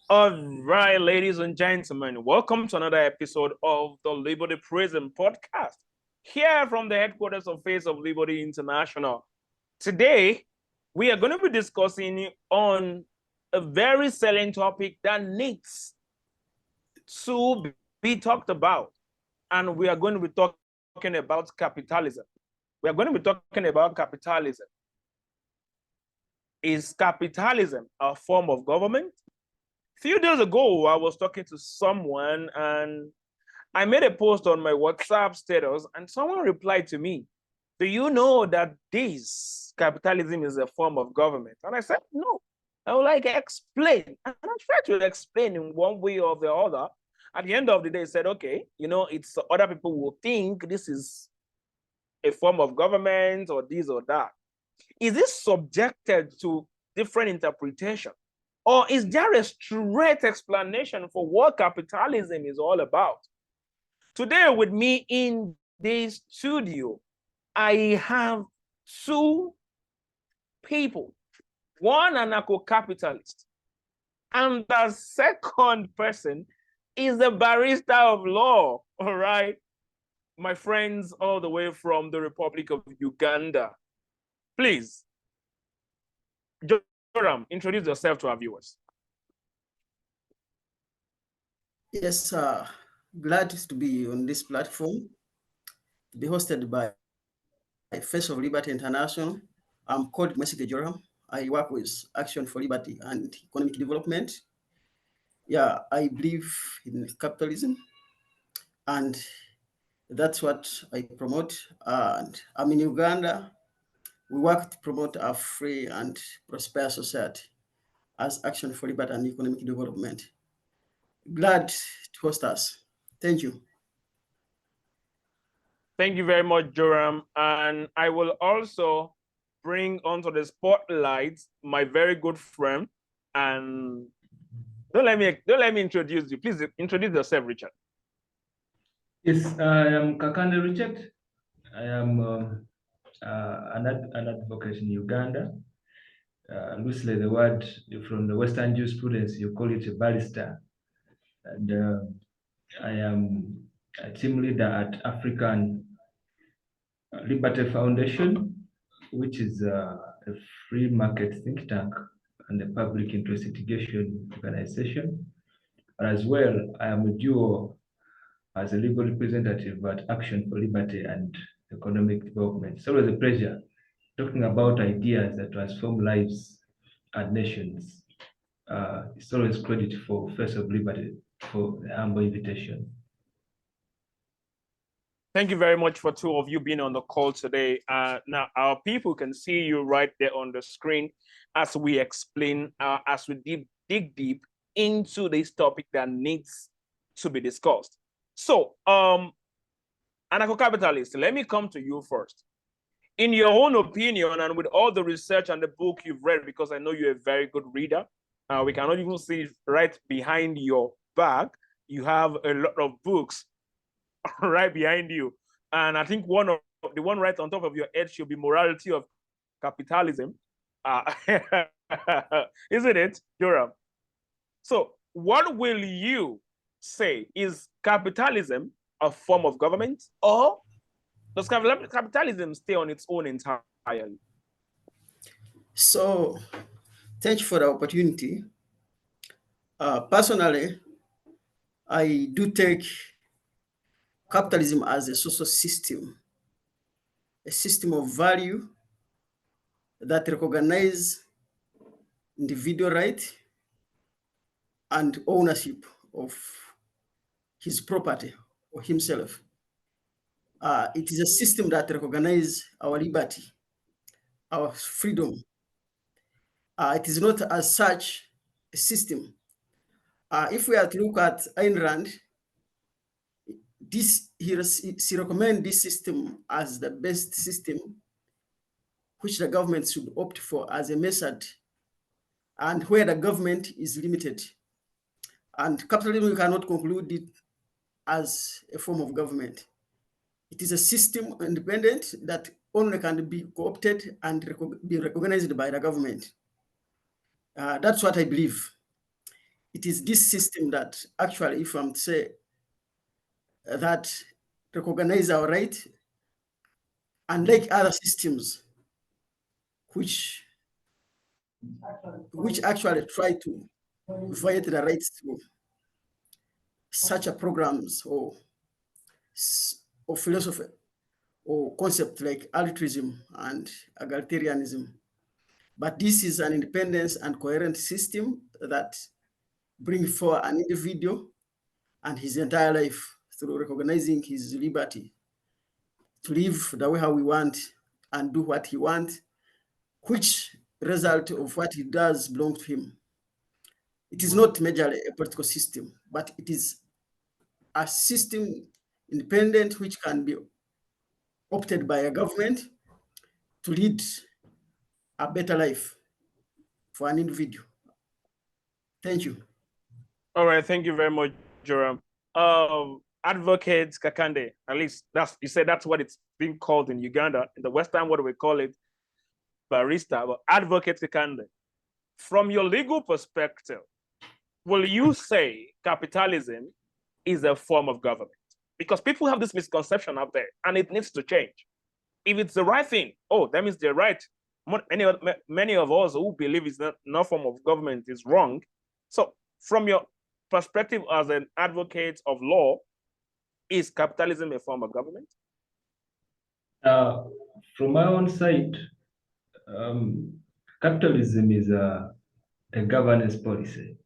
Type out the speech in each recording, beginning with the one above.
All right, ladies and gentlemen, welcome to another episode of the Liberty Prism podcast, here from the headquarters of Face of Liberty International. Today, we are going to be discussing on a very salient topic that needs to be talked about, and we are going to be talking about capitalism. We are going to be talking about capitalism. Is capitalism a form of government? A few days ago, I was talking to someone and I made a post on my WhatsApp status and someone replied to me, do you know that this capitalism is a form of government? And I said, no. I would like to explain. And I tried to explain in one way or the other. At the end of the day, I said, okay, it's other people will think this is a form of government or this or that. Is this subjected to different interpretation? Or is there a straight explanation for what capitalism is all about? Today with me in this studio, I have two people. One an anarcho-capitalist, and the second person is a barrister of law, all right? My friends all the way from the Republic of Uganda. Please, Joram, introduce yourself to our viewers. Yes, glad to be on this platform, to be hosted by Face of Liberty International. I'm called Mesike Joram. I work with Action for Liberty and Economic Development. Yeah, I believe in capitalism, and that's what I promote. And I'm in Uganda. We work to promote a free and prosperous society as Action for Liberty and Economic Development. Glad to host us. Thank you. Thank you very much, Joram. And I will also bring onto the spotlight my very good friend. And don't let me introduce you. Please introduce yourself, Richard. Yes, I am Kakande Richard. I am an advocate in Uganda. Loosely, the word from the Western jurisprudence, you call it a barrister. And I am a team leader at African Liberty Foundation, which is a free market think tank and a public interest litigation organization. And as well, I am a dual as a legal representative at Action for Liberty and Economic Development. It's always a pleasure talking about ideas that transform lives and nations. It's always credit for Face of Liberty for the humble invitation. Thank you very much for two of you being on the call today. Now, our people can see you right there on the screen as we explain, as we dig deep into this topic that needs to be discussed. So, anarcho-capitalist, let me come to you first. In your own opinion, and with all the research and the book you've read, because I know you're a very good reader, we cannot even see right behind your back, you have a lot of books right behind you. And I think the one right on top of your head should be Morality of Capitalism. Isn't it, Joram? So what will you say? Is capitalism a form of government, or does capitalism stay on its own entirely? So, thank you for the opportunity. Personally, I do take capitalism as a social system, a system of value that recognizes individual right and ownership of his property or himself. It is a system that recognizes our liberty, our freedom. It is not as such a system. If we are to look at Ayn Rand, she recommends this system as the best system which the government should opt for as a method, and where the government is limited. And capitalism, we cannot conclude it as a form of government. It is a system independent that only can be co-opted and be recognized by the government. That's what I believe. it is this system that actually, if I'm to say, that recognize our right, unlike other systems which actually try to violate the rights to such a programs or philosophy or concept like altruism and egalitarianism. But this is an independent and coherent system that brings for an individual and his entire life through recognizing his liberty to live the way how we want and do what he wants, which result of what he does belong to him. It is not majorly a political system, but it is a system independent which can be opted by a government to lead a better life for an individual. Thank you. All right, thank you very much, Joram. Advocate Kakande, at least you said that's what it's being called in Uganda. In the Western world, we call it barista, but Advocate Kakande. From your legal perspective, will you say capitalism is a form of government? Because people have this misconception out there, and it needs to change. If it's the right thing, oh, that means they're right. Many of us who believe it's not no form of government is wrong. So, from your perspective as an advocate of law, is capitalism a form of government? From my own side, capitalism is a governance policy.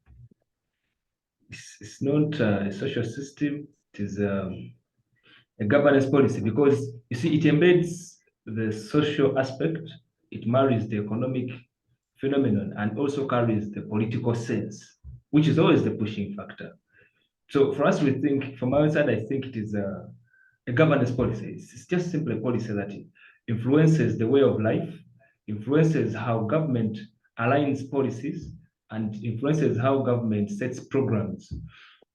It's not a social system. It is a governance policy because you see, it embeds the social aspect, it marries the economic phenomenon, and also carries the political sense, which is always the pushing factor. So for us, we think, from our side, I think it is a governance policy. It's just simply a policy that influences the way of life, influences how government aligns policies, and influences how government sets programs.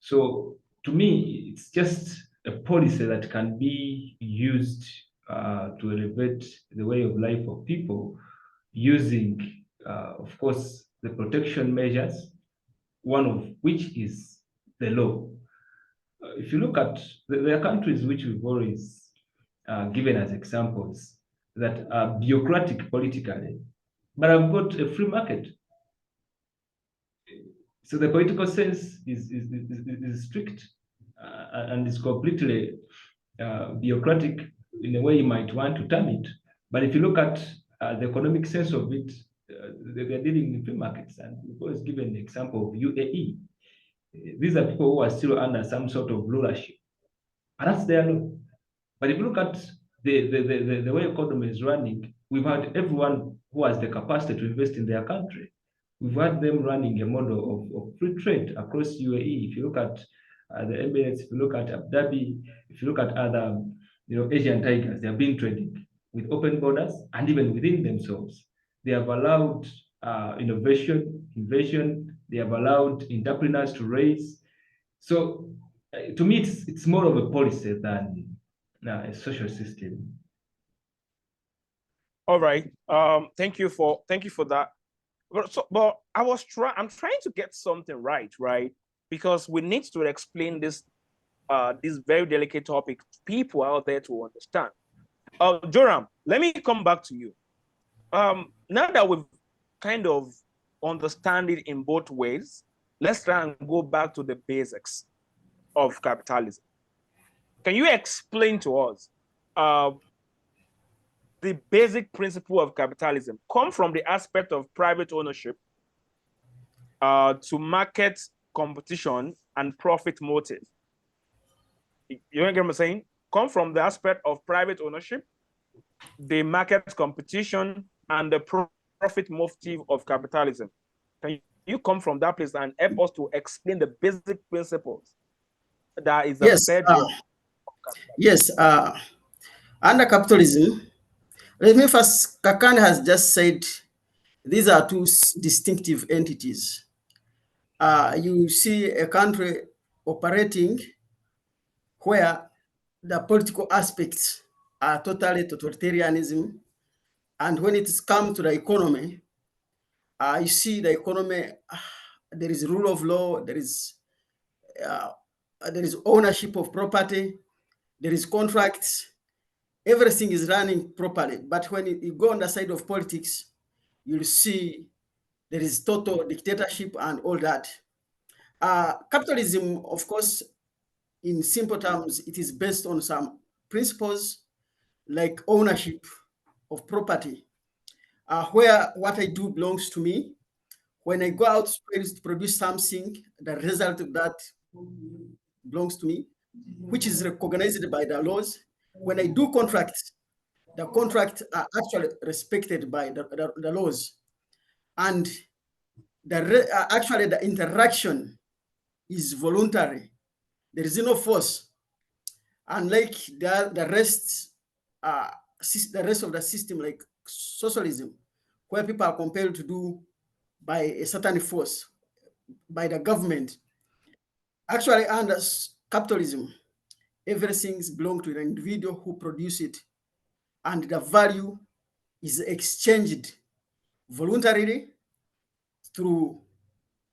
So to me, it's just a policy that can be used to elevate the way of life of people using, of course, the protection measures, one of which is the law. If you look at, there are countries which we've always given as examples that are bureaucratic politically, but have got a free market. So the political sense is strict and is completely bureaucratic in a way you might want to term it. But if you look at the economic sense of it, they are dealing in free markets. And we've always given the example of UAE. These are people who are still under some sort of rulership. And that's their law. But if you look at the way economy is running, we've had everyone who has the capacity to invest in their country. We've had them running a model of free trade across UAE. If you look at the Emirates, if you look at Abu Dhabi, if you look at other Asian tigers, they have been trading with open borders, and even within themselves, they have allowed innovation, they have allowed entrepreneurs to raise. So to me, it's more of a policy than a social system. All right. Thank you for that. But I'm trying to get something right, because we need to explain this very delicate topic to people out there to understand. Joram, let me come back to you. Now that we've kind of understand it in both ways, let's try and go back to the basics of capitalism. Can you explain to us the basic principle of capitalism? Come from the aspect of private ownership to market competition and profit motive. You know what I'm saying? Come from the aspect of private ownership, the market competition, and the profit motive of capitalism. Can you come from that place and help us to explain the basic principles that is Yes, bedrock? yes. Under capitalism, let me first, Kakan has just said these are two distinctive entities. You see a country operating where the political aspects are totally totalitarianism. And when it's come to the economy, you see the economy there is rule of law, there is ownership of property, there is contracts, everything is running properly. But when you go on the side of politics, you'll see there is total dictatorship and all that. Capitalism, of course, in simple terms, it is based on some principles like ownership of property, where what I do belongs to me. When I go out to produce something, the result of that belongs to me, which is recognized by the laws. When I do contracts, the contracts are actually respected by the laws. And actually the interaction is voluntary. There is no force. Unlike the rest of the system, like socialism, where people are compelled to do by a certain force, by the government. Actually, under capitalism, everything belongs to the individual who produce it, and the value is exchanged voluntarily through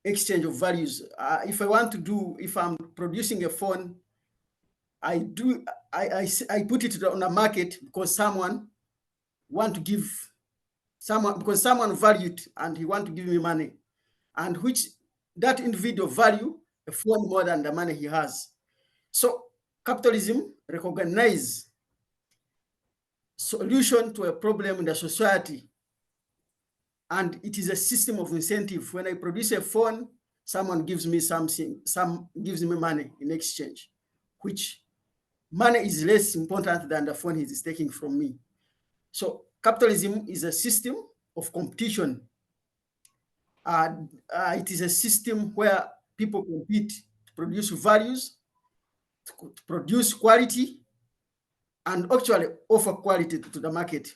exchange of values. If I'm producing a phone, I put it on the market because someone value it and he want to give me money, and which that individual value a phone more than the money he has. So capitalism recognize solution to a problem in the society, and it is a system of incentive. When I produce a phone, someone gives me something, gives me money in exchange, which money is less important than the phone he is taking from me. So capitalism is a system of competition. It is a system where people compete to produce values, to produce quality, and actually offer quality to the market.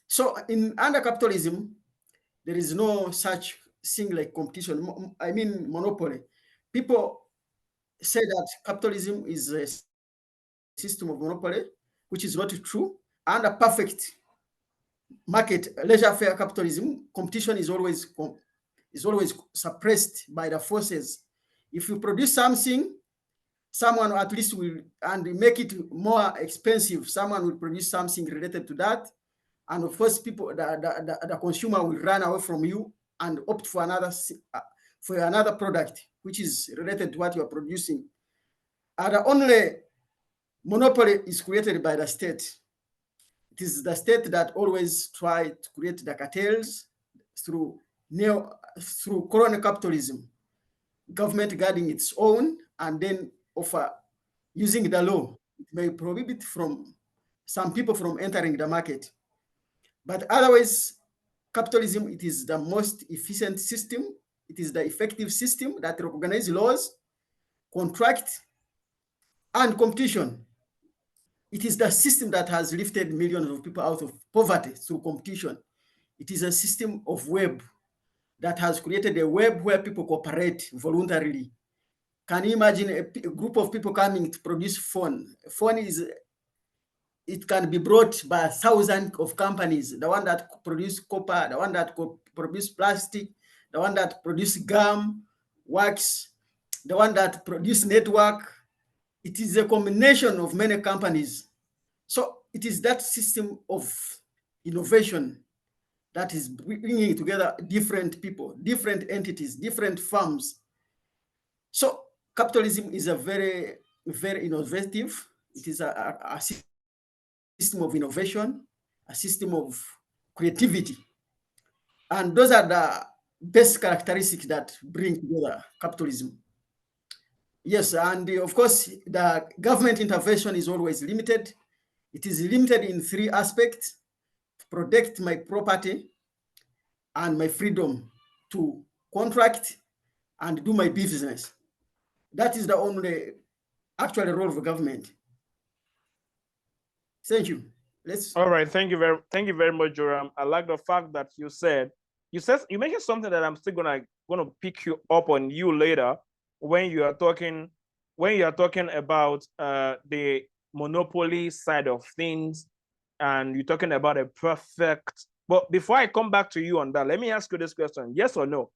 So under capitalism, there is no such thing like competition. I mean monopoly. People say that capitalism is a system of monopoly, which is not true. Under perfect market, laissez-faire capitalism, competition is always suppressed by the forces. If you produce something, someone at least will, and make it more expensive, someone will produce something related to that. And of course, the consumer will run away from you and opt for another product, which is related to what you are producing. The only monopoly is created by the state. It is the state that always try to create the cartels through crony capitalism, government guarding its own, and then offer using the law. It may prohibit from some people from entering the market. But otherwise, capitalism, it is the most efficient system. It is the effective system that recognizes laws, contract, and competition. It is the system that has lifted millions of people out of poverty through competition. It is a system of web that has created a web where people cooperate voluntarily. Can you imagine a group of people coming to produce phone? It can be brought by 1,000 of companies, the one that produce copper, the one that produce plastic, the one that produce gum, wax, the one that produce network. It is a combination of many companies. So it is that system of innovation that is bringing together different people, different entities, different firms. So capitalism is a very, very innovative. It is a system of innovation, a system of creativity. And those are the best characteristics that bring together capitalism. Yes, and of course, the government intervention is always limited. It is limited in 3 aspects: to protect my property and my freedom to contract and do my business. That is the only actual role of the government. Thank you. All right, thank you very much, Joram. I like the fact that you mentioned something that I'm still gonna pick you up on you later when you are talking about the monopoly side of things, and you're talking about a perfect. But before I come back to you on that, let me ask you this question: yes or no?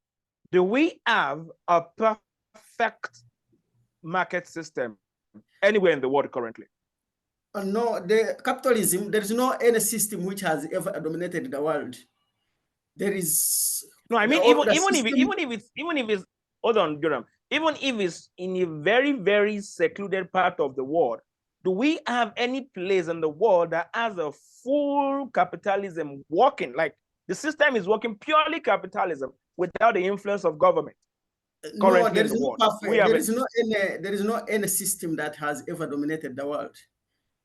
Do we have a perfect market system anywhere in the world currently? No, the capitalism, there is no any system which has ever dominated the world. There is No, I mean even if it's hold on, Durham. Even if it's in a very, very secluded part of the world, do we have any place in the world that has a full capitalism working? Like the system is working purely capitalism without the influence of government no, currently there in is the no world? perfect, there is no any system that has ever dominated the world.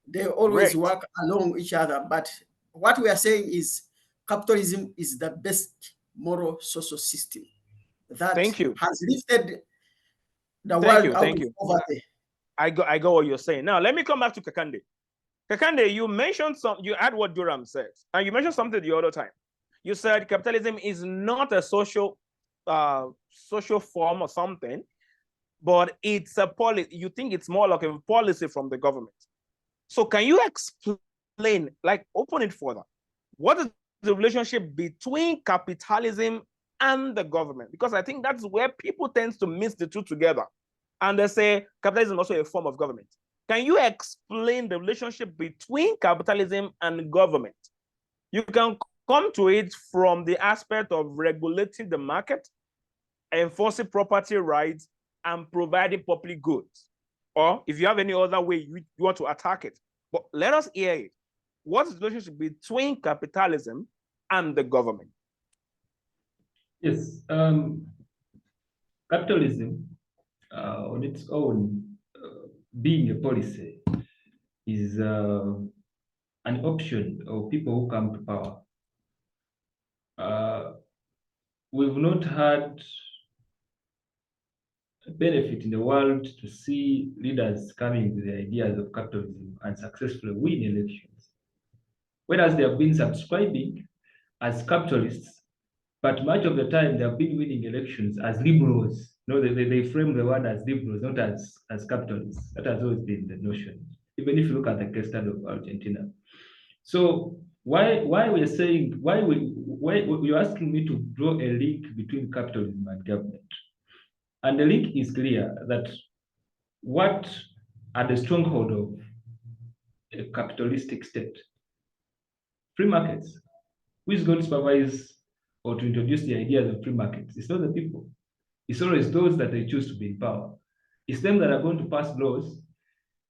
They always Great. work along each other. But what we are saying is capitalism is the best moral social system that Thank you. has lifted the Thank world you. out Thank of you. poverty. I got what you're saying. Now let me come back to Kakande. Kakande, you mentioned you add what Durham says, and you mentioned something the other time. You said capitalism is not a social form or something, but it's a policy. You think it's more like a policy from the government. So can you explain, like open it further? What is the relationship between capitalism and the government? Because I think that's where people tend to mix the two together. And they say capitalism is also a form of government. Can you explain the relationship between capitalism and government? You can come to it from the aspect of regulating the market, enforcing property rights, and providing public goods. Or if you have any other way you want to attack it. But let us hear it. What is the relationship between capitalism and the government? Yes, capitalism on its own, being a policy, is an option of people who come to power. We've not had a benefit in the world to see leaders coming with the ideas of capitalism and successfully win elections. Whereas they have been subscribing as capitalists, but much of the time they have been winning elections as liberals. No, they frame the word as liberals, not as capitalists. That has always been the notion, even if you look at the case study of Argentina. So why we're saying, why you're asking me to draw a link between capitalism and government? And the link is clear that what are the stronghold of a capitalistic state? Free markets. Who is going to supervise or to introduce the ideas of free markets? It's not the people. It's always those that they choose to be in power. It's them that are going to pass laws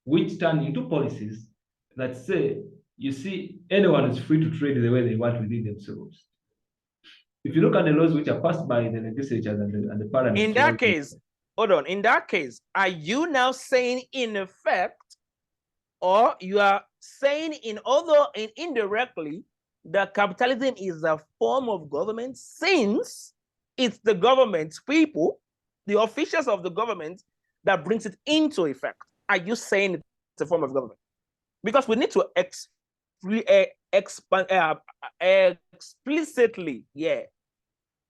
which turn into policies that say, you see, anyone is free to trade the way they want within themselves. If you look at the laws which are passed by the legislatures and the parliament. In that case, hold on. In that case, are you now saying in effect, or you are saying indirectly, that capitalism is a form of government since it's the government's people, the officials of the government, that brings it into effect? Are you saying it's a form of government? Because we need to explicitly,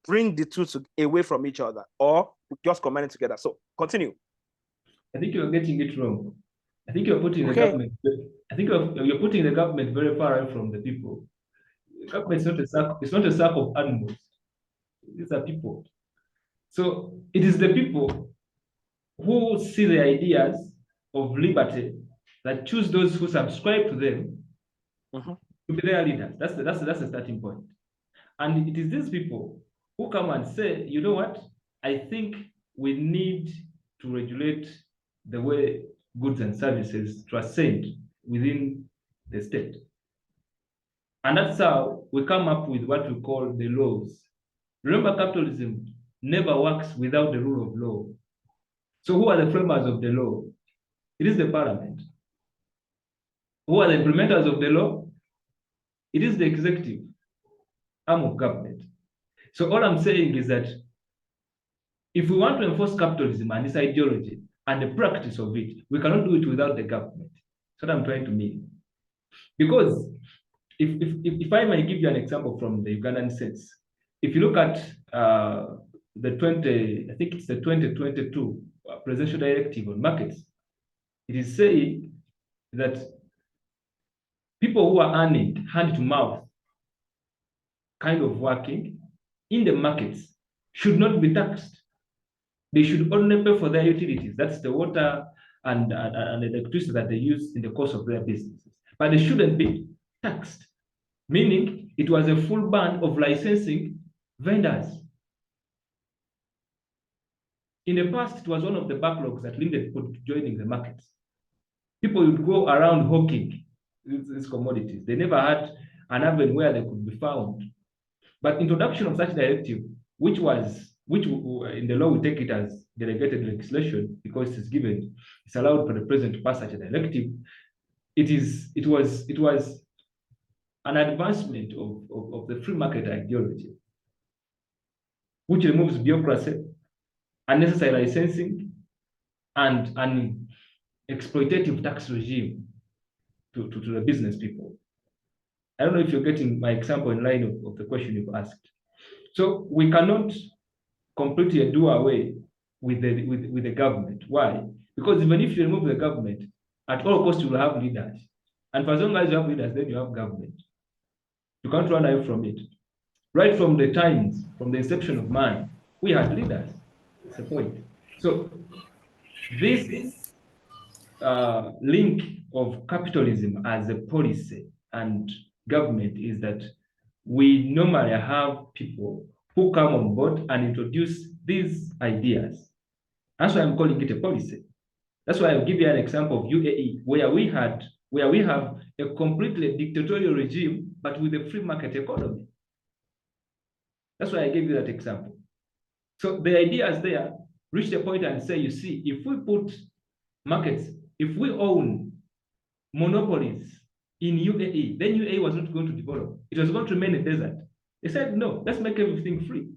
bring the two away from each other, or just combine it together. So continue. I think you're getting it wrong. I think you're putting the government. I think you're putting the government very far away from the people. The government is not a circle. It's not a circle of animals. These are people. So it is the people who see the ideas of liberty that choose those who subscribe to them to be their leaders. That's the starting point. And it is these people who come and say, you know what? I think we need to regulate the way goods and services transcend within the state. And that's how we come up with what we call the laws. Remember, capitalism never works without the rule of law. So who are the framers of the law? It is the parliament. Who are the implementers of the law? It is the executive arm of government. So all I'm saying is that if we want to enforce capitalism and its ideology and the practice of it, we cannot do it without the government. That's what I'm trying to mean. Because if I may give you an example from the Ugandan sense, if you look at the 2022 presidential directive on markets, it is saying that people who are earning hand to mouth kind of working in the markets should not be taxed. They should only pay for their utilities. That's the water and electricity that they use in the course of their businesses. But they shouldn't be taxed, meaning it was a full ban of licensing vendors. In the past, it was one of the backlogs that limited people joining the markets. People would go around hawking these commodities. They never had an avenue where they could be found. But introduction of such directive, which in the law we take it as delegated legislation because it's allowed for the president to pass such a directive. It was an advancement of the free market ideology, which removes bureaucracy, unnecessary licensing, and an exploitative tax regime to the business people. I don't know if you're getting my example in line of the question you've asked. So we cannot completely do away with the government. Why? Because even if you remove the government, at all costs you will have leaders. And for as long as you have leaders, then you have government. You can't run away from it. Right from the times, from the inception of man, we had leaders. That's the point. So this link of capitalism as a policy and government is that we normally have people who come on board and introduce these ideas. That's why I'm calling it a policy. That's why I'll give you an example of UAE, where we have a completely dictatorial regime, but with a free market economy. That's why I gave you that example. So the ideas there reach the point and say, you see, if we put markets, if we own monopolies in UAE, then UAE was not going to develop. It was going to remain a desert. They said, no, let's make everything free.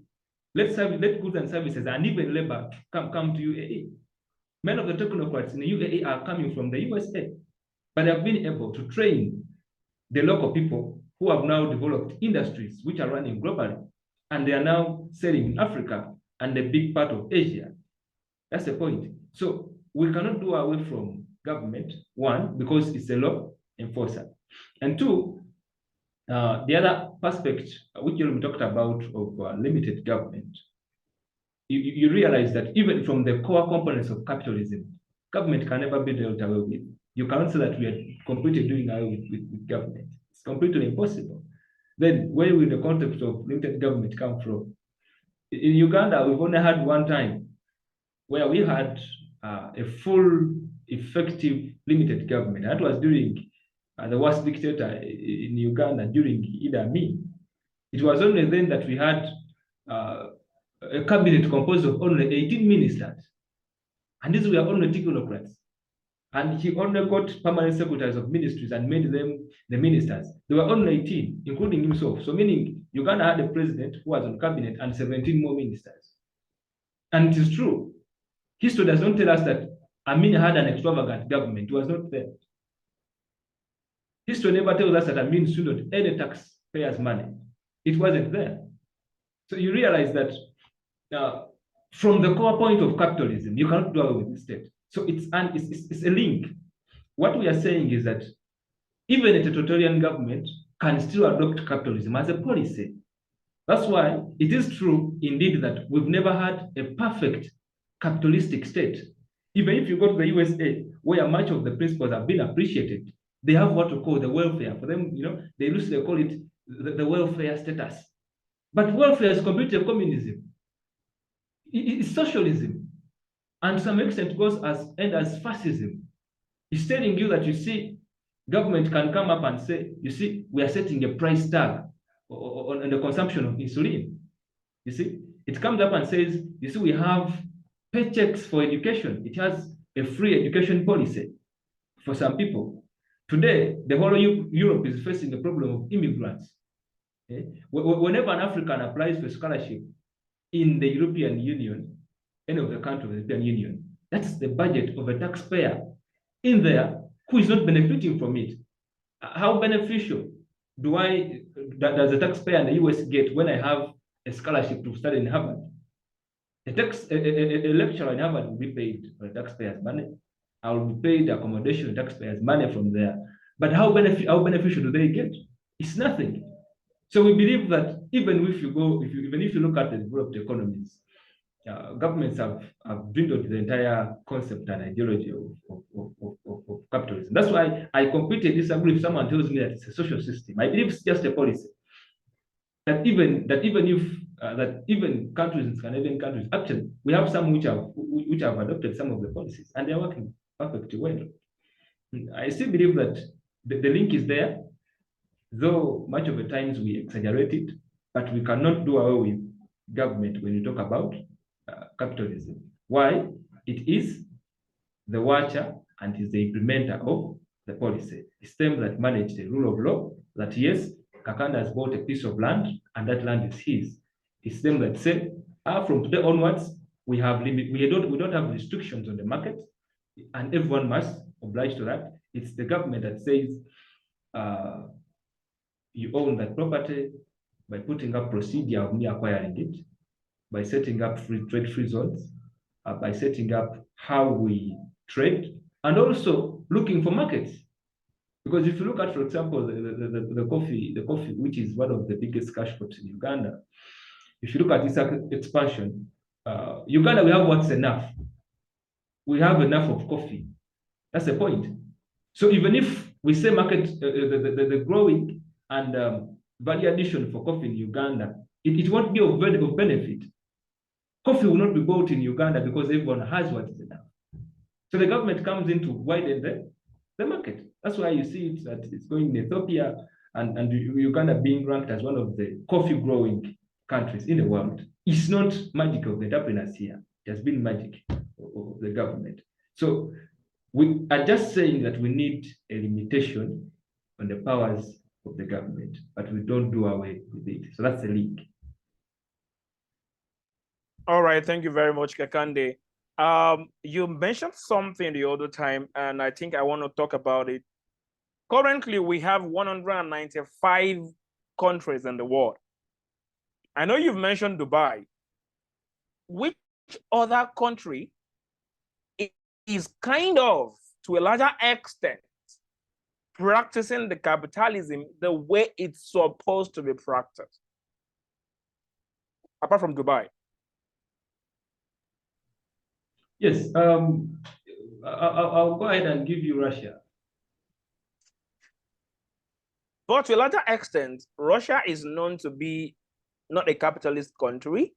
Let goods and services and even labor come to UAE. Many of the technocrats in the UAE are coming from the USA, but they have been able to train the local people who have now developed industries which are running globally, and they are now selling in Africa and a big part of Asia. That's the point. So we cannot do away from government, one, because it's a law enforcer, and two, the other aspect which you talked about of limited government, you realize that even from the core components of capitalism, government can never be dealt away with. You cannot say that we are completely doing away with government. It's completely impossible. Then where will the concept of limited government come from? In Uganda, we've only had one time where we had a full, effective, limited government. That was during the worst dictator in Uganda, during Idi Amin. It was only then that we had a cabinet composed of only 18 ministers. And these were only technocrats. And he only got permanent secretaries of ministries and made them the ministers. There were only 18, including himself. So meaning Uganda had a president who was on cabinet and 17 more ministers. And it is true. History does not tell us that Amin had an extravagant government. It was not there. History never tells us that Amin swindled any taxpayers' money. It wasn't there. So you realize that from the core point of capitalism, you cannot do away with the state. So it's a link. What we are saying is that even a totalitarian government can still adopt capitalism as a policy. That's why it is true indeed that we've never had a perfect capitalistic state. Even if you go to the USA, where much of the principles have been appreciated, they have what we call the welfare. For them, they loosely call it the welfare status. But welfare is completely communism. It's socialism. And to some extent goes as fascism. It's telling you that, you see, government can come up and say, you see, we are setting a price tag on the consumption of insulin. You see, it comes up and says, you see, we have paychecks for education. It has a free education policy for some people. Today, the whole Europe is facing the problem of immigrants. Okay? Whenever an African applies for scholarship in the European Union, any of the countries of the European Union, that's the budget of a taxpayer in there who is not benefiting from it. How beneficial does the taxpayer in the US get when I have a scholarship to study in Harvard? A lecturer in Harvard will be paid for the taxpayer's money. I will be paid accommodation, taxpayers' money from there. But how beneficial do they get? It's nothing. So we believe that even if you look at the developed economies, governments have dwindled the entire concept and ideology of capitalism. That's why I completely disagree if someone tells me that it's a social system. I believe it's just a policy. That even countries in Scandinavian countries, actually, we have some which have adopted some of the policies and they're working perfectly well. I still believe that the link is there, though much of the times we exaggerate it, but we cannot do away with government when you talk about capitalism. Why? It is the watcher and is the implementer of the policy. It's them that manage the rule of law, that yes, Kakanda has bought a piece of land and that land is his. It's them that say, from today onwards, we don't have restrictions on the market, and everyone must oblige to that. It's the government that says you own that property by putting up procedure of me acquiring it, by setting up trade-free zones, by setting up how we trade, and also looking for markets. Because if you look at, for example, the coffee, which is one of the biggest cash crops in Uganda, if you look at this expansion, Uganda, we have what's enough. We have enough of coffee. That's the point. So even if we say market, the growing and value addition for coffee in Uganda, it won't be of benefit. Coffee will not be bought in Uganda because everyone has what is enough. So the government comes in to widen the market. That's why you see it that it's going in Ethiopia and Uganda being ranked as one of the coffee growing countries in the world. It's not magic of the entrepreneurs here. It has been magic of the government. So we are just saying that we need a limitation on the powers of the government, but we don't do away with it. So that's the link. All right, thank you very much, Kakande. You mentioned something the other time, and I think I want to talk about it. Currently, we have 195 countries in the world. I know you've mentioned Dubai. Which other country is kind of, to a larger extent, practicing the capitalism the way it's supposed to be practiced, apart from Dubai? Yes, I'll go ahead and give you Russia. But to a larger extent, Russia is known to be not a capitalist country,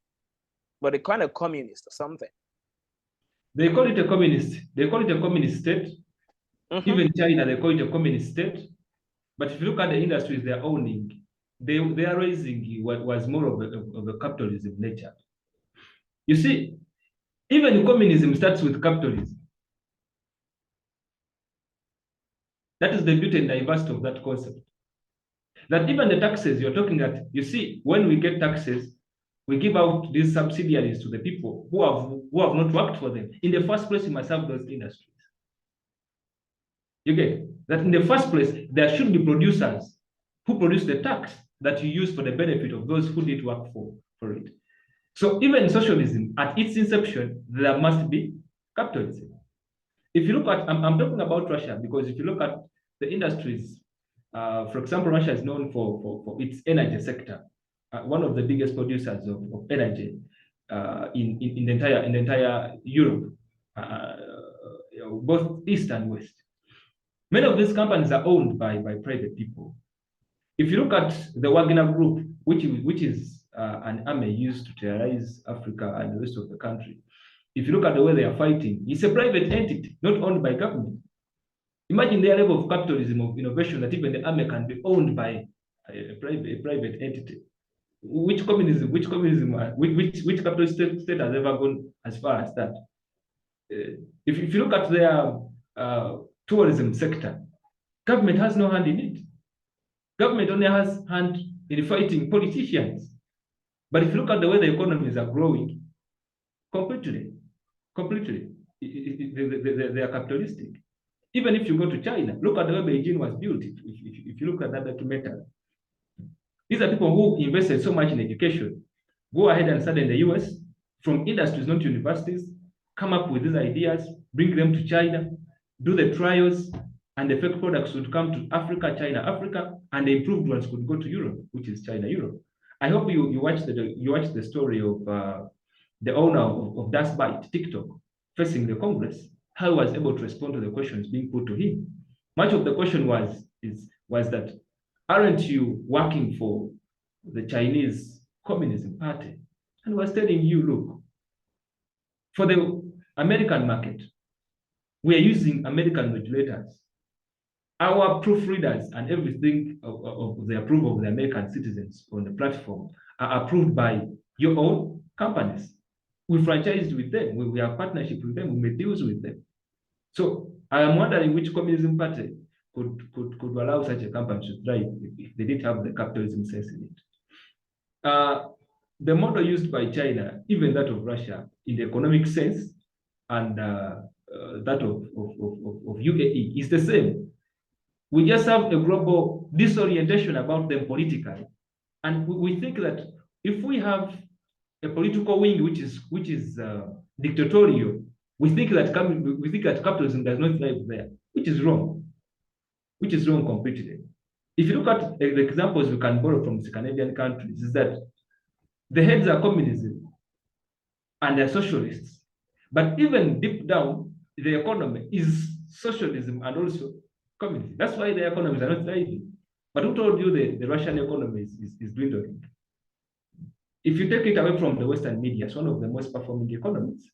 but a kind of communist or something. They call it a communist. They call it a communist state. Even China, they call it a communist state. But if you look at the industries they're owning, they are raising what was more of a capitalism nature. You see, even communism starts with capitalism. That is the beauty and diversity of that concept. That even the taxes you're talking at, you see, when we get taxes, we give out these subsidiaries to the people who have not worked for them. In the first place, you must have those industries. You get that in the first place, there should be producers who produce the tax that you use for the benefit of those who did work for it. So even socialism, at its inception, there must be capitalism. If you look at, I'm talking about Russia, because if you look at the industries, for example, Russia is known for its energy sector, one of the biggest producers of energy in the entire Europe, both East and West. Many of these companies are owned by private people. If you look at the Wagner Group, which is an army used to terrorize Africa and the rest of the country, if you look at the way they are fighting, it's a private entity, not owned by government. Imagine their level of capitalism, of innovation, that even the army can be owned by a private entity. Which capitalist state has ever gone as far as that? If you look at their tourism sector, government has no hand in it. Government only has hand in fighting politicians. But if you look at the way the economies are growing, completely, they are capitalistic. Even if you go to China, look at the way Beijing was built. If you look at that documentary, these are people who invested so much in education. Go ahead and study in the US, from industries, not universities, come up with these ideas, bring them to China, do the trials, and the fake products would come to Africa, China, Africa, and the improved ones could go to Europe, which is China, Europe. I hope you watch the story of the owner of Das Byte, TikTok, facing the Congress, how he was able to respond to the questions being put to him. Much of the question was that, aren't you working for the Chinese Communist Party? And he was telling you, look, for the American market, we are using American regulators. Our proofreaders and everything of the approval of the American citizens on the platform are approved by your own companies. We franchised with them. We have partnership with them. We make deals with them. So I am wondering which communism party could allow such a company to thrive if they didn't have the capitalism sense in it. The model used by China, even that of Russia, in the economic sense, and that of UAE is the same. We just have a global disorientation about them politically. And we think that if we have a political wing which is dictatorial, we think that capitalism does not thrive there, which is wrong. Which is wrong completely. If you look at the examples we can borrow from the Scandinavian countries, is that the heads are communism and they're socialists. But even deep down, the economy is socialism and also communism. That's why the economies are not thriving. But who told you the Russian economy is dwindling? If you take it away from the Western media, it's one of the most performing economies.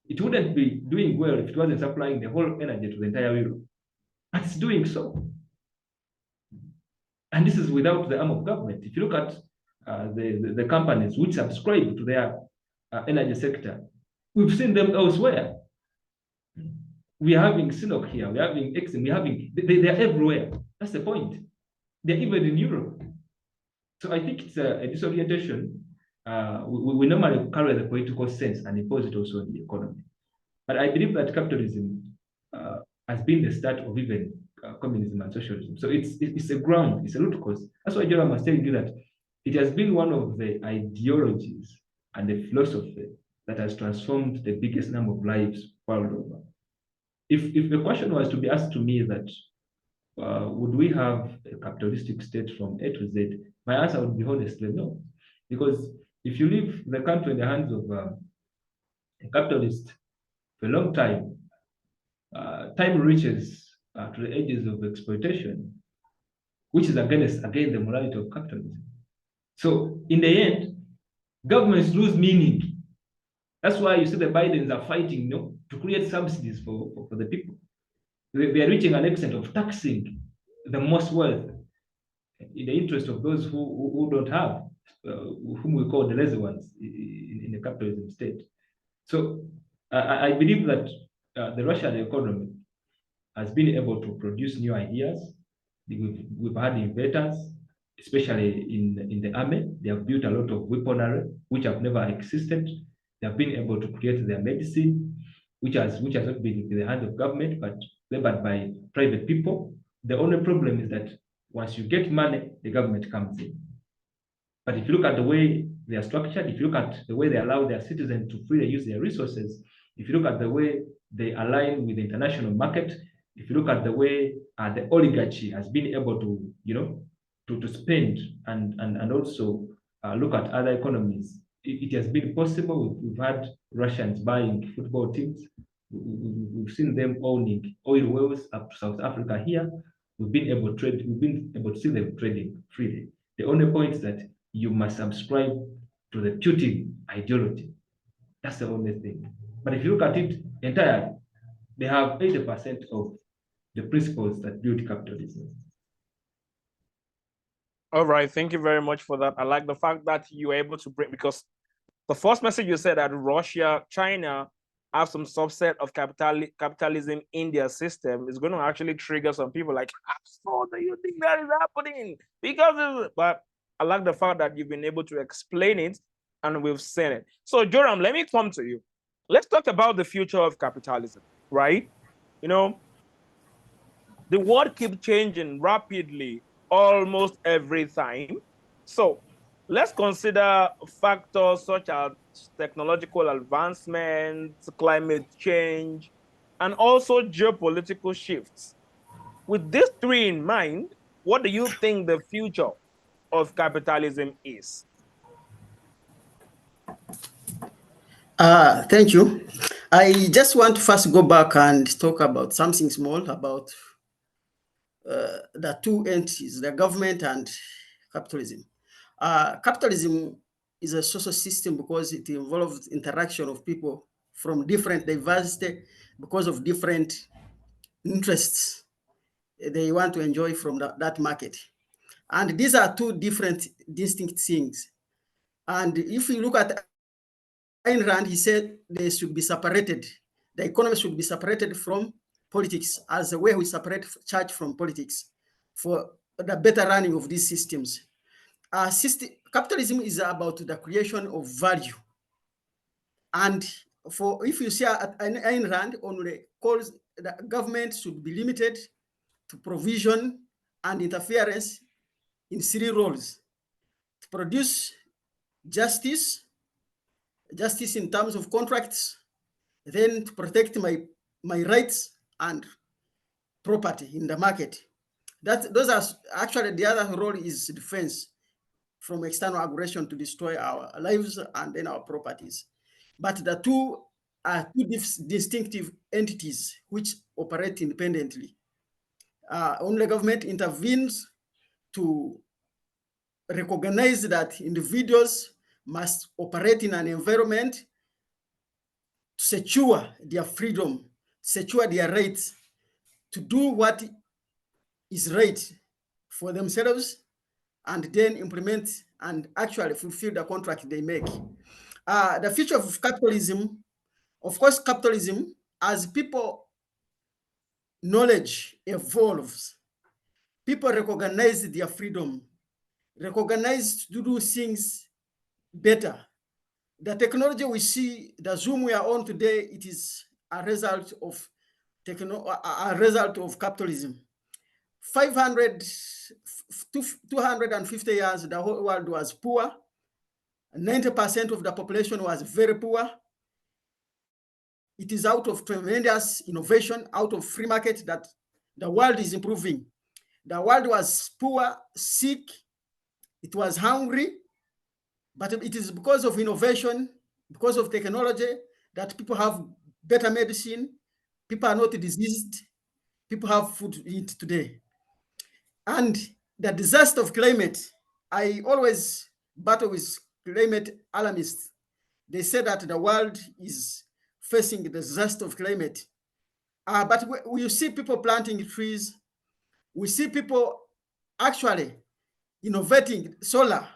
It wouldn't be doing well if it wasn't supplying the whole energy to the entire Europe. But it's doing so. And this is without the arm of government. If you look at the companies which subscribe to their energy sector, we've seen them elsewhere. We are having Sinop here, we're having Exim, they're everywhere. That's the point. They're even in Europe. So I think it's a disorientation. We normally carry the political sense and impose it also on the economy. But I believe that capitalism has been the start of even communism and socialism. So it's a ground, it's a root cause. That's why Joram was telling you that it has been one of the ideologies and the philosophy that has transformed the biggest number of lives world over. If the question was to be asked to me that would we have a capitalistic state from A to Z, my answer would be honestly no. Because if you leave the country in the hands of a capitalist for a long time, time reaches to the edges of exploitation, which is against, again, the morality of capitalism. So in the end, governments lose meaning. That's why you see the Bidens are fighting to create subsidies for the people. They are reaching an extent of taxing the most wealth in the interest of those who don't have, whom we call the lazy ones in the capitalism state. So I believe that the Russian economy has been able to produce new ideas. We've had inventors, especially in the army. They have built a lot of weaponry which have never existed. They have been able to create their medicine, which has not been in the hands of government, but labored by private people. The only problem is that once you get money, the government comes in. But if you look at the way they are structured, if you look at the way they allow their citizens to freely use their resources, if you look at the way they align with the international market, if you look at the way the oligarchy has been able to spend and also look at other economies, it has been possible. We've had Russians buying football teams. We've seen them owning oil wells up to South Africa here. We've been able to see them trading freely. The only point is that you must subscribe to the Putin ideology. That's the only thing. But if you look at it entirely, they have 80% of the principles that build capitalism. All right, thank you very much for that. I like the fact that you were able to bring, because the first message you said that Russia, China have some subset of capitalism in their system is going to actually trigger some people like, how do you think that is happening? But I like the fact that you've been able to explain it and we've seen it. So Joram, let me come to you. Let's talk about the future of capitalism, right? The world keeps changing rapidly almost every time. So let's consider factors such as technological advancements, climate change, and also geopolitical shifts. With these three in mind, what do you think the future of capitalism is? Thank you. I just want to first go back and talk about something small about the two entities, the government and capitalism. Capitalism is a social system because it involves interaction of people from different diversity because of different interests they want to enjoy from that market. And these are two different distinct things. And if you look at Ayn Rand, he said they should be separated. The economy should be separated from politics as a way we separate church from politics for the better running of these systems. Capitalism is about the creation of value. And for if you see at Ayn Rand only calls the government should be limited to provision and interference in three roles: to produce justice in terms of contracts, then to protect my rights and property in the market. Those are actually the other role is defense from external aggression to destroy our lives and then our properties. But the two are two distinctive entities which operate independently. Only government intervenes to recognize that individuals must operate in an environment to secure their freedom, secure their rights, to do what is right for themselves, and then implement and actually fulfill the contract they make. The future of capitalism, of course, capitalism, as people knowledge evolves, people recognize their freedom, recognize to do things better. The technology we see, the Zoom we are on today, it is a result of capitalism. 250 years, the whole world was poor. 90% of the population was very poor. It is out of tremendous innovation, out of free market that the world is improving. The world was poor, sick, it was hungry, but it is because of innovation, because of technology, that people have better medicine, people are not diseased, people have food to eat today. And the disaster of climate, I always battle with climate alarmists. They say that the world is facing the disaster of climate. But we see people planting trees. We see people actually innovating solar,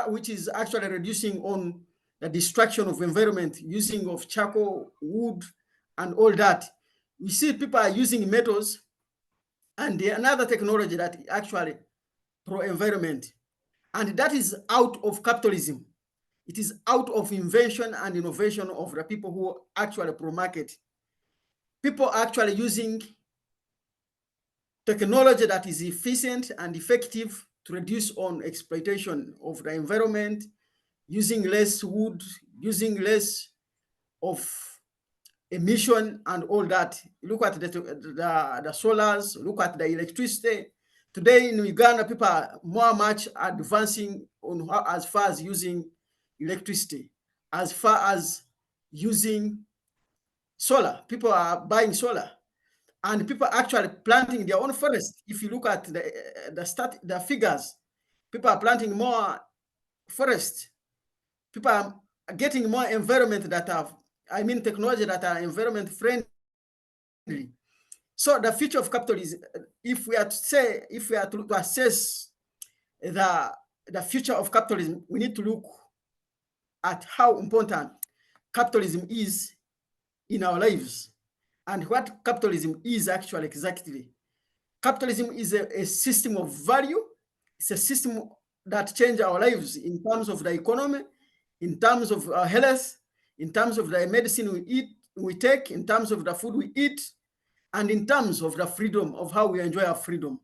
which is actually reducing on the destruction of environment, using of charcoal, wood, and all that. We see people are using metals and another technology that actually pro-environment. And that is out of capitalism. It is out of invention and innovation of the people who actually pro-market. People actually using technology that is efficient and effective to reduce on exploitation of the environment, using less wood, using less of emission and all that. Look at the solars, look at the electricity. Today in Uganda, people are much advancing on as far as using electricity, as far as using solar. People are buying solar, and people are actually planting their own forest. If you look at the figures, people are planting more forest. People are getting more environment that have, technology that are environment friendly. So the future of capitalism, if we are to assess the future of capitalism, we need to look at how important capitalism is in our lives and what capitalism is actually exactly. Capitalism is a system of value. It's a system that changes our lives in terms of the economy, in terms of our health, in terms of the medicine we take, in terms of the food we eat, and in terms of the freedom of how we enjoy our freedom.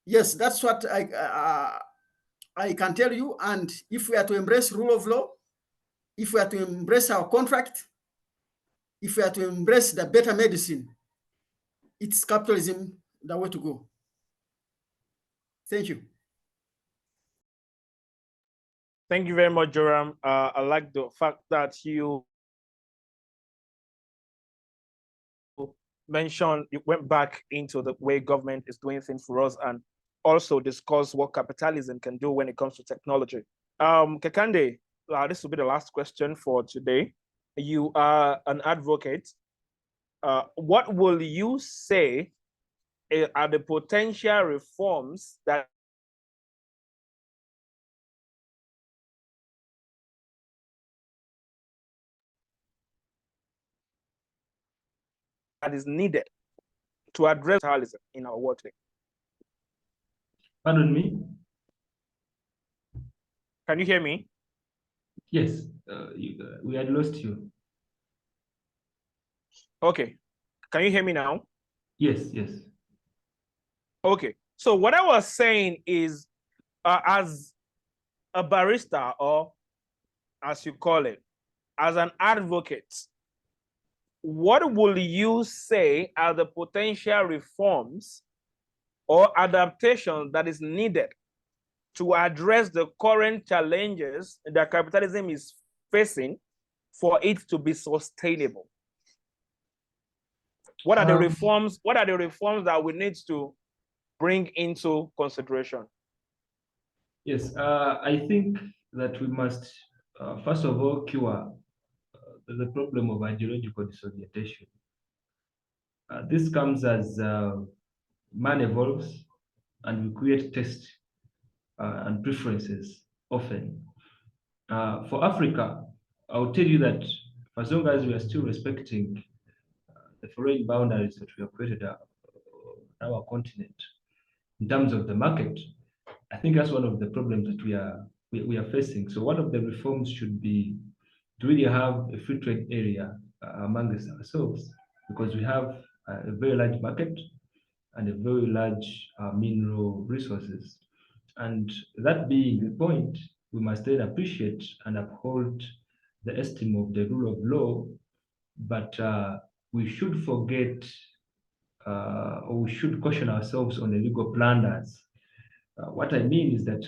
Yes, that's what I can tell you. And if we are to embrace rule of law, if we are to embrace our contract, if we are to embrace the better medicine, it's capitalism the way to go. Thank you. Thank you very much, Joram. I like the fact that you mentioned, you went back into the way government is doing things for us and also discuss what capitalism can do when it comes to technology. Kekande, this will be the last question for today. You are an advocate. What will you say are the potential reforms that is needed to address capitalism in our world today? Pardon me? Can you hear me? Yes, we had lost you. Okay. Can you hear me now? Yes, yes. Okay. So what I was saying is, as a barrister, or as you call it, as an advocate, what will you say are the potential reforms or adaptations that is needed to address the current challenges that capitalism is facing for it to be sustainable? What are the reforms? What are the reforms that we need to bring into consideration? Yes, I think that we must, first of all, cure the problem of ideological disorientation. This comes as man evolves and we create tastes and preferences often. For Africa, I'll tell you that for as long as we are still respecting the foreign boundaries that we have created on our continent in terms of the market, I think that's one of the problems that we are facing. So one of the reforms should be to really have a free trade area amongst ourselves, because we have a very large market and a very large mineral resources. And that being the point, we must then appreciate and uphold the esteem of the rule of law, but we should forget or we should caution ourselves on the legal blunders. What I mean is that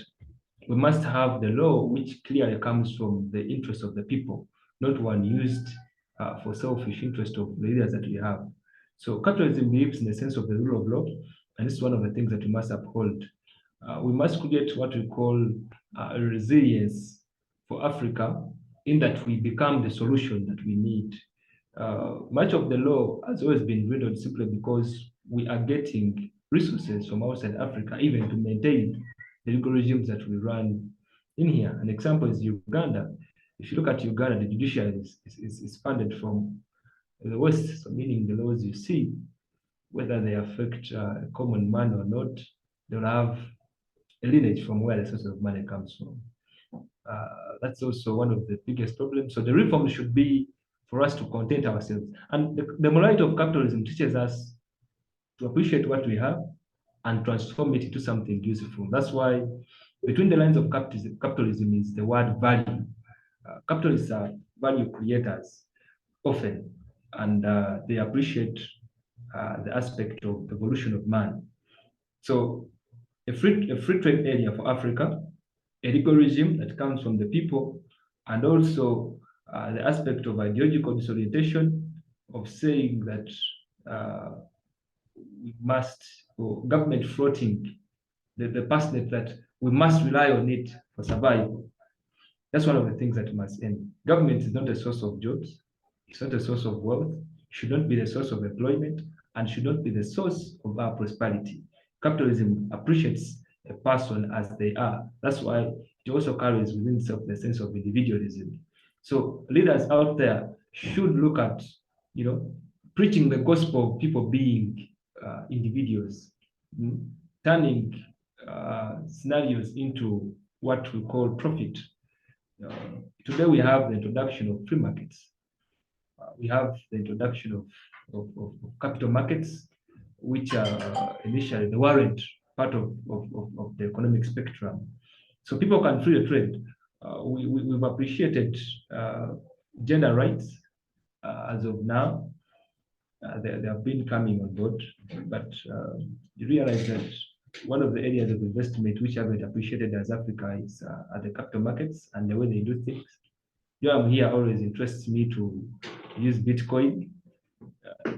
we must have the law which clearly comes from the interest of the people, not one used for selfish interest of the leaders that we have. So capitalism believes in the sense of the rule of law, and this is one of the things that we must uphold. We must create what we call a resilience for Africa, in that we become the solution that we need. Much of the law has always been riddled simply because we are getting resources from outside Africa, even to maintain the legal regimes that we run in here. An example is Uganda. If you look at Uganda, the judiciary is funded from the West, so meaning the laws you see, whether they affect a common man or not, they'll have a lineage from where the source of money comes from. That's also one of the biggest problems. So the reform should be for us to content ourselves. And the morality of capitalism teaches us to appreciate what we have and transform it into something useful. That's why between the lines of capitalism is the word value. Capitalists are value creators often, and they appreciate the aspect of evolution of man. So a free trade area for Africa, a legal regime that comes from the people, and also the aspect of ideological disorientation, of saying that we must, or government floating the parsnip that we must rely on it for survival. That's one of the things that must end. Government is not a source of jobs, it's not a source of wealth, should not be the source of employment, and should not be the source of our prosperity. Capitalism appreciates a person as they are. That's why it also carries within itself the sense of individualism. So leaders out there should look at, preaching the gospel of people being individuals, turning scenarios into what we call profit. Today we have the introduction of free markets. We have the introduction of capital markets, which are initially the warrant part of the economic spectrum. So people can free trade. We've appreciated gender rights as of now. They have been coming on board, but you realize that one of the areas of investment which I haven't appreciated as Africa is at the capital markets and the way they do things. Joram here always interests me to use Bitcoin,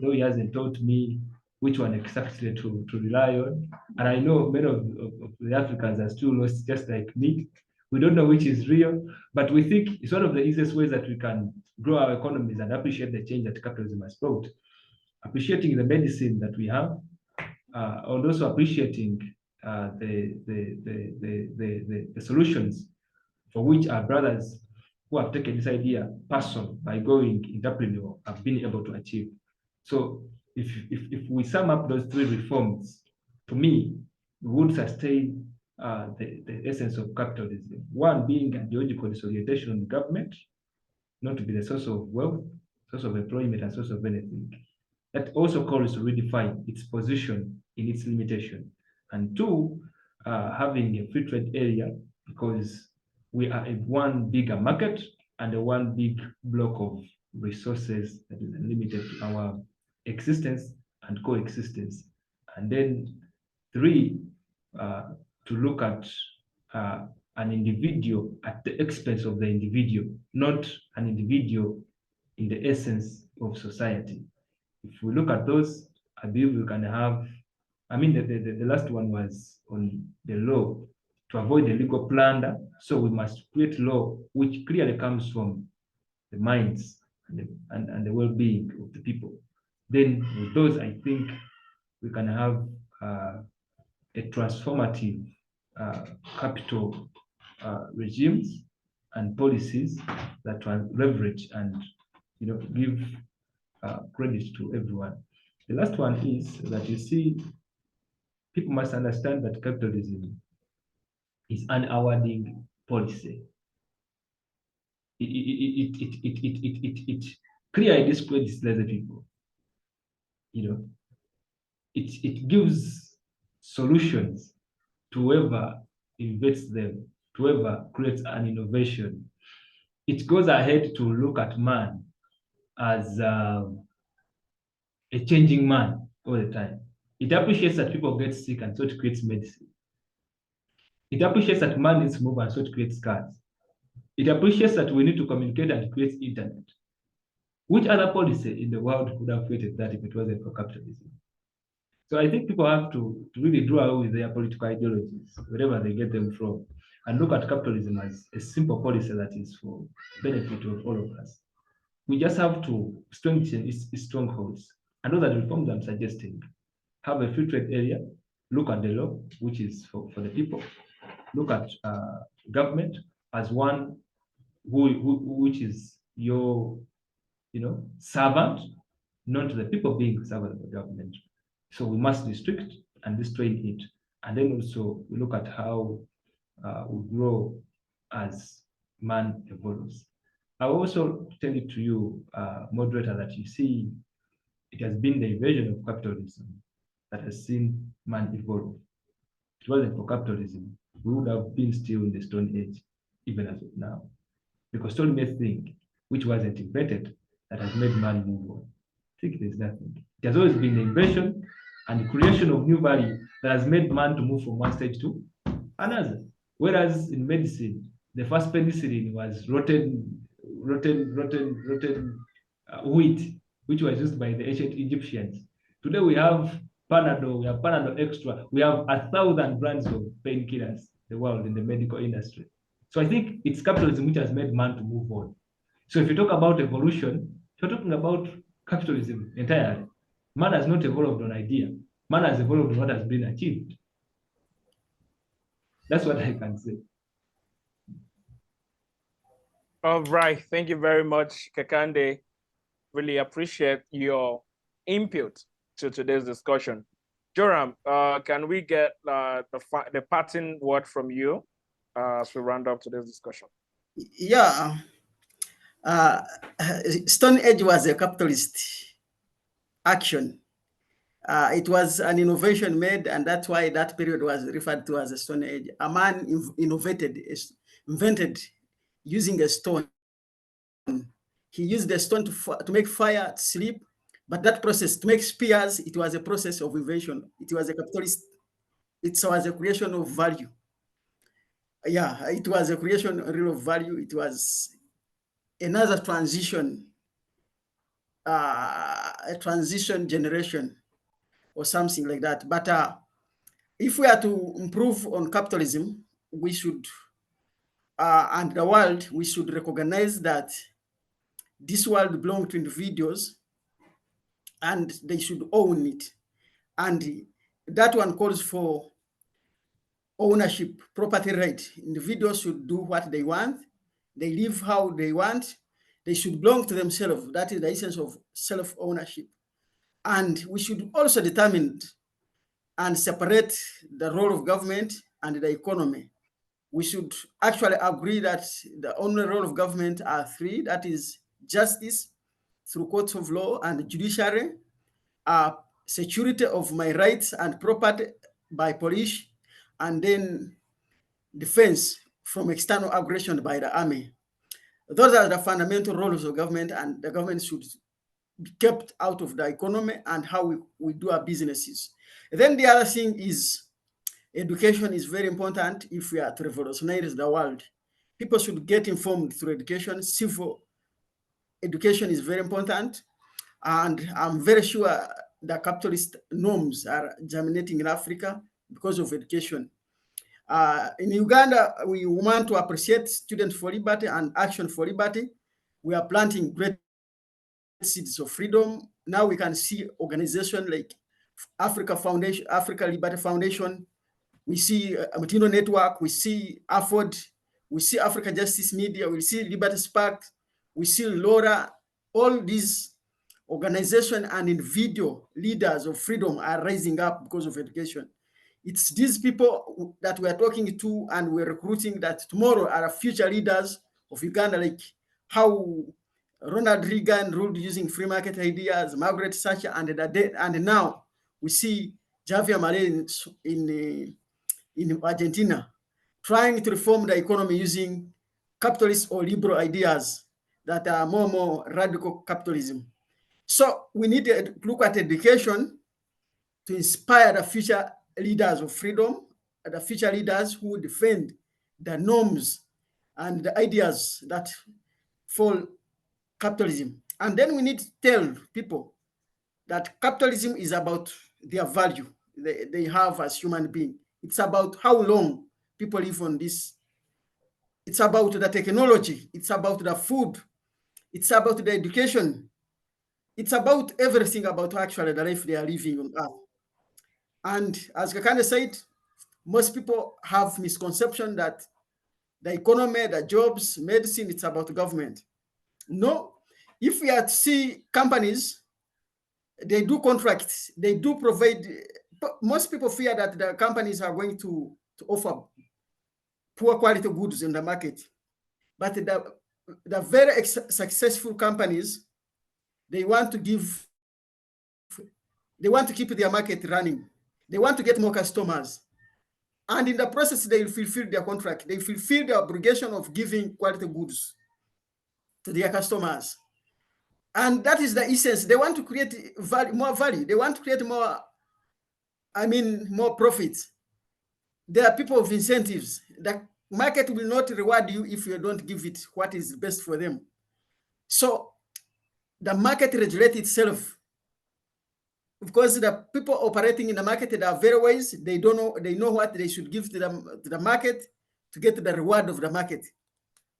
though he hasn't taught me which one exactly to rely on. And I know many of the Africans are still lost, just like me. We don't know which is real, but we think it's one of the easiest ways that we can grow our economies and appreciate the change that capitalism has brought. Appreciating the medicine that we have, and also appreciating the solutions for which our brothers who have taken this idea personal by going entrepreneurial have been able to achieve. So if we sum up those three reforms, to me, we would sustain the essence of capitalism. One being ideological disorientation of the government, not to be the source of wealth, source of employment, and source of anything. That also calls to redefine its position in its limitation. And two, having a free trade area, because we are a one bigger market and a one big block of resources that is limited to our existence and coexistence. And then three, to look at an individual at the expense of the individual, not an individual in the essence of society. If we look at those, I believe we can have, I mean, the last one was on the law to avoid the legal plunder. So we must create law which clearly comes from the minds and the well-being of the people. Then with those, I think we can have a transformative capital regimes and policies that will leverage and give credit to everyone. The last one is that you see, people must understand that capitalism is an awarding policy. It clearly discredits lazy people. It gives solutions to whoever invents them, to whoever creates an innovation. It goes ahead to look at man as a changing man all the time. It appreciates that people get sick and so it creates medicine. It appreciates that man needs to move and so it creates cars. It appreciates that we need to communicate and it creates internet. Which other policy in the world would have created that if it wasn't for capitalism? So I think people have to really do away with their political ideologies, wherever they get them from, and look at capitalism as a simple policy that is for benefit of all of us. We just have to strengthen its strongholds. And those are the reforms I'm suggesting. Have a free trade area, look at the law, which is for the people, look at government as one which is your servant, not the people being servant of the government. So we must restrict and restrain it. And then also we look at how we grow as man evolves. I will also tell it to you, moderator, that you see it has been the invasion of capitalism that has seen man evolve. If it wasn't for capitalism, we would have been still in the Stone Age, even as of now. Because stone made thing, which wasn't invented, that has made man move on. I think there's nothing. It has always been the invention and the creation of new value that has made man to move from one stage to another. Whereas in medicine, the first penicillin was rotten wheat, which was used by the ancient Egyptians. Today we have Panadol, we have Panadol Extra, we have 1,000 brands of painkillers in the world in the medical industry. So I think it's capitalism which has made man to move on. So if you talk about evolution, you're talking about capitalism entirely. Man has not evolved on idea. Man has evolved on what has been achieved. That's what I can say. All right. Thank you very much, Kakande. Really appreciate your input to today's discussion. Joram, can we get the parting word from you as we round up today's discussion? Yeah. Stone Age was a capitalist action. It was an innovation made, and that's why that period was referred to as a Stone Age. A man invented using a stone. He used the stone to make fire, to sleep, but that process to make spears, it was a process of invention. It was a capitalist it was a creation of value. Yeah, it was a creation real of value. It was another transition, a transition generation or something like that. But if we are to improve on capitalism, we should, and the world, we should recognize that this world belongs to individuals and they should own it. And that one calls for ownership, property right. Individuals should do what they want. They live how they want. They should belong to themselves. That is the essence of self-ownership. And we should also determine and separate the role of government and the economy. We should actually agree that the only role of government are three, that is justice through courts of law and judiciary, security of my rights and property by police, and then defense from external aggression by the army. Those are the fundamental roles of government, and the government should be kept out of the economy and how we do our businesses. Then the other thing is education is very important if we are to revolutionize the world. People should get informed through education. Civil education is very important. And I'm very sure the capitalist norms are germinating in Africa because of education. In Uganda, we want to appreciate Students for Liberty and Action for Liberty. We are planting great seeds of freedom. Now we can see organizations like Africa Foundation, Africa Liberty Foundation. We see Amutino Network. We see AFOD. We see Africa Justice Media. We see Liberty Spark. We see LoRa. All these organizations and individual leaders of freedom are rising up because of education. It's these people that we're talking to and we're recruiting that tomorrow are future leaders of Uganda, like how Ronald Reagan ruled using free market ideas, Margaret Thatcher, and now we see Javier Milei in Argentina trying to reform the economy using capitalist or liberal ideas that are more and more radical capitalism. So we need to look at education to inspire the future leaders of freedom, the future leaders who defend the norms and the ideas that fall capitalism. And then we need to tell people that capitalism is about their value they have as human beings. It's about how long people live on this. It's about the technology. It's about the food. It's about the education. It's about everything about actually the life they are living on Earth. And as Kakane said, most people have misconception that the economy, the jobs, medicine, it's about government. No, if we are to see companies, they do contracts, they do provide. Most people fear that the companies are going to offer poor quality goods in the market. But the very successful companies, they want to keep their market running. They want to get more customers. And in the process, they will fulfill their contract. They fulfill the obligation of giving quality goods to their customers. And that is the essence. They want to create more value. They want to create more profits. They are people of incentives. The market will not reward you if you don't give it what is best for them. So the market regulates itself because the people operating in the market, they are very wise. They know what they should give to the market to get the reward of the market.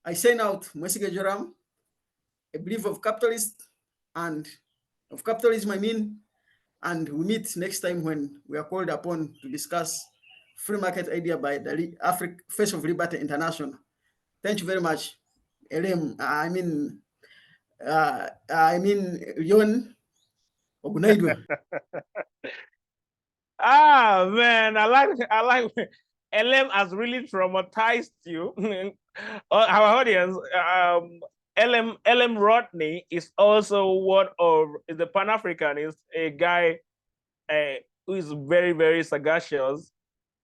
I sign out, Mwesige Joram, a believer of capitalism, and of capitalism, and we meet next time when we are called upon to discuss free market idea by the Face of Liberty International. Thank you very much. Elem, Yon Ogunaidwe. Man, I like LM has really traumatized you. Our audience, LM Rodney is also is the Pan-Africanist, a guy who is very, very sagacious.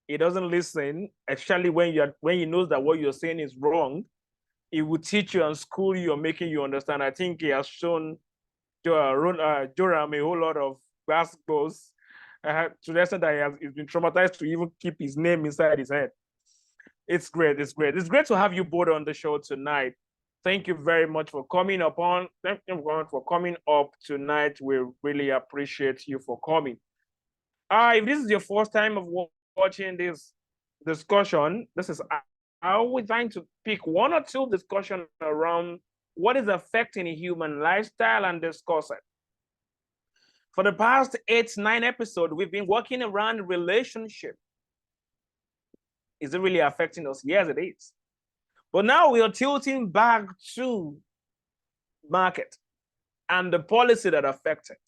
He doesn't listen, especially when he knows that what you're saying is wrong. He will teach you and school you and making you understand. I think he has shown Joram a whole lot of basketballs To the extent that he's been traumatized to even keep his name inside his head. It's great. It's great. It's great to have you both on the show tonight. Thank you very much for coming upon. Thank you for coming up tonight. We really appreciate you for coming. If this is your first time of watching this discussion, I always trying to pick one or two discussion around what is affecting human lifestyle and discuss it. For the past 8-9 episodes, we've been working around relationship. Is it really affecting us? Yes, it is. But now we are tilting back to market and the policy that affects it.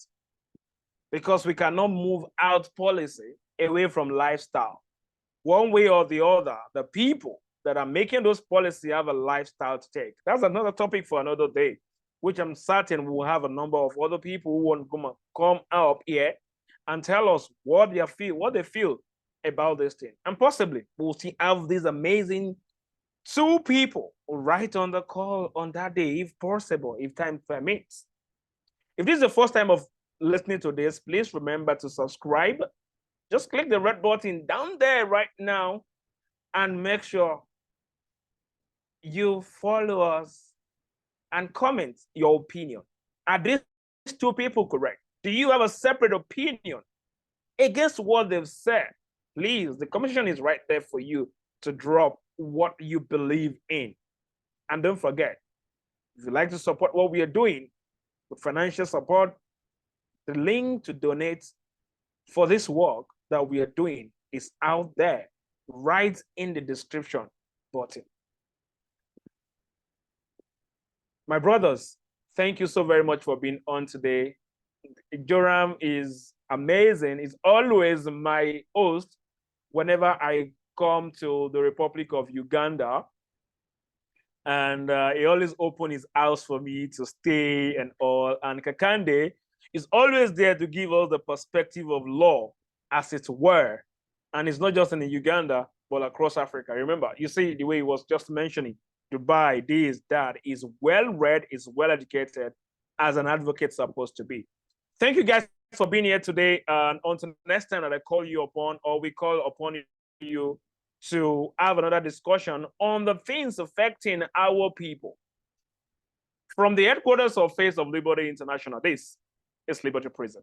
Because we cannot move out policy away from lifestyle. One way or the other, the people that are making those policies have a lifestyle to take. That's another topic for another day, which I'm certain we'll have a number of other people who want to come up here and tell us what they feel about this thing. And possibly we'll see have these amazing 2 people right on the call on that day, if possible, if time permits. If this is the first time of listening to this, please remember to subscribe. Just click the red button down there right now and make sure you follow us and comment your opinion. Are these 2 people correct? Do you have a separate opinion against what they've said? Please, the commission is right there for you to drop what you believe in. And don't forget, if you'd like to support what we are doing with financial support, the link to donate for this work that we are doing is out there, right in the description button. My brothers, thank you so very much for being on today. Joram is amazing. He's always my host whenever I come to the Republic of Uganda. And he always opens his house for me to stay and all. And Kakande is always there to give us the perspective of law, as it were. And it's not just in Uganda, but across Africa. Remember, you see the way he was just mentioning, Dubai, this, that, is well-read, is well-educated, as an advocate supposed to be. Thank you guys for being here today. And until next time that I call you upon, or we call upon you to have another discussion on the things affecting our people. From the headquarters of Face of Liberty International, this is Liberty Prison.